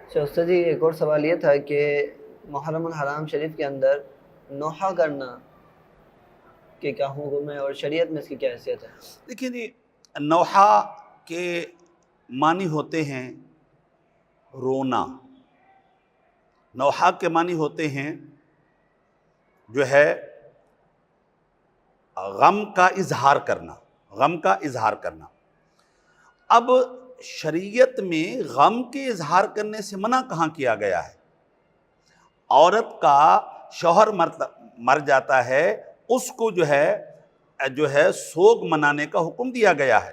اچھا استاد جی، ایک اور سوال یہ تھا کہ محرم الحرام شریف کے اندر نوحہ کرنا کہ کیا حکم ہے اور شریعت میں اس کی کیا حیثیت ہے؟ دیکھیں جی، نوحہ کے معنی ہوتے ہیں رونا. نوحہ کے معنی ہوتے ہیں جو ہے غم کا اظہار کرنا، غم کا اظہار کرنا. اب شریعت میں غم کے اظہار کرنے سے منع کہاں کیا گیا ہے؟ عورت کا شوہر مر جاتا ہے، اس کو جو ہے سوگ منانے کا حکم دیا گیا ہے.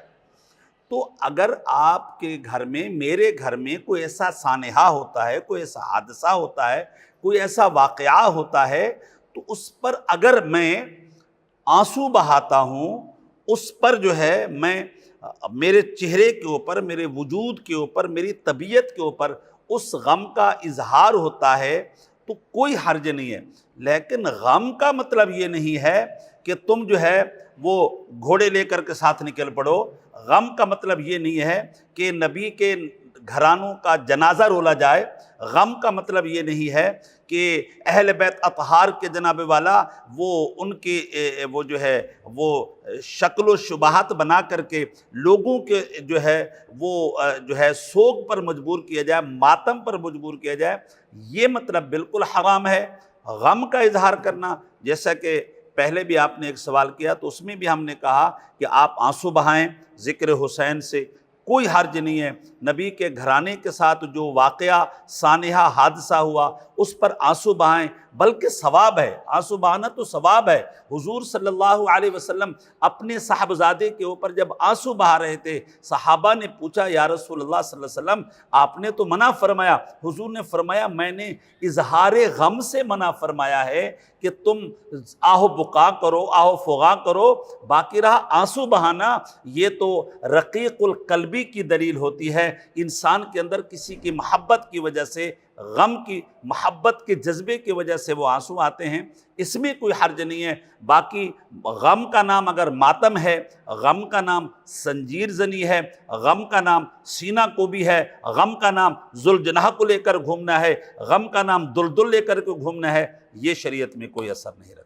تو اگر آپ کے گھر میں، میرے گھر میں کوئی ایسا سانحہ ہوتا ہے، کوئی ایسا حادثہ ہوتا ہے، کوئی ایسا واقعہ ہوتا ہے، تو اس پر اگر میں آنسو بہاتا ہوں، اس پر جو ہے میں میرے چہرے کے اوپر، میرے وجود کے اوپر، میری طبیعت کے اوپر اس غم کا اظہار ہوتا ہے تو کوئی حرج نہیں ہے. لیکن غم کا مطلب یہ نہیں ہے کہ تم جو ہے وہ گھوڑے لے کر کے ساتھ نکل پڑو. غم کا مطلب یہ نہیں ہے کہ نبی کے گھرانوں کا جنازہ رولا جائے. غم کا مطلب یہ نہیں ہے کہ اہل بیت اطہار کے جناب والا وہ ان کے وہ جو ہے وہ شکل و شبہات بنا کر کے لوگوں کے جو ہے سوگ پر مجبور کیا جائے، ماتم پر مجبور کیا جائے. یہ مطلب بالکل حرام ہے. غم کا اظہار کرنا، جیسا کہ پہلے بھی آپ نے ایک سوال کیا تو اس میں بھی ہم نے کہا کہ آپ آنسو بہائیں ذکر حسین سے، کوئی حرج نہیں ہے. نبی کے گھرانے کے ساتھ جو واقعہ سانحہ حادثہ ہوا اس پر آنسو بہائیں، بلکہ ثواب ہے. آنسو بہانا تو ثواب ہے. حضور صلی اللہ علیہ وسلم اپنے صاحبزادے کے اوپر جب آنسو بہا رہے تھے، صحابہ نے پوچھا یا رسول اللہ صلی اللہ علیہ وسلم آپ نے تو منع فرمایا. حضور نے فرمایا میں نے اظہار غم سے منع فرمایا ہے کہ تم آہ بکا کرو، آہ فغاں کرو، باقی رہا آنسو بہانا یہ تو رقیق القلبی کی دلیل ہوتی ہے. انسان کے اندر کسی کی محبت کی وجہ سے، غم کی محبت کے جذبے کی وجہ سے وہ آنسو آتے ہیں، اس میں کوئی حرج نہیں ہے. باقی غم کا نام اگر ماتم ہے، غم کا نام زنجیر زنی ہے، غم کا نام سینہ کوبی ہے، غم کا نام ذوالجناح کو لے کر گھومنا ہے، غم کا نام دلدل لے کر کے گھومنا ہے، یہ شریعت میں کوئی اثر نہیں رکھتا.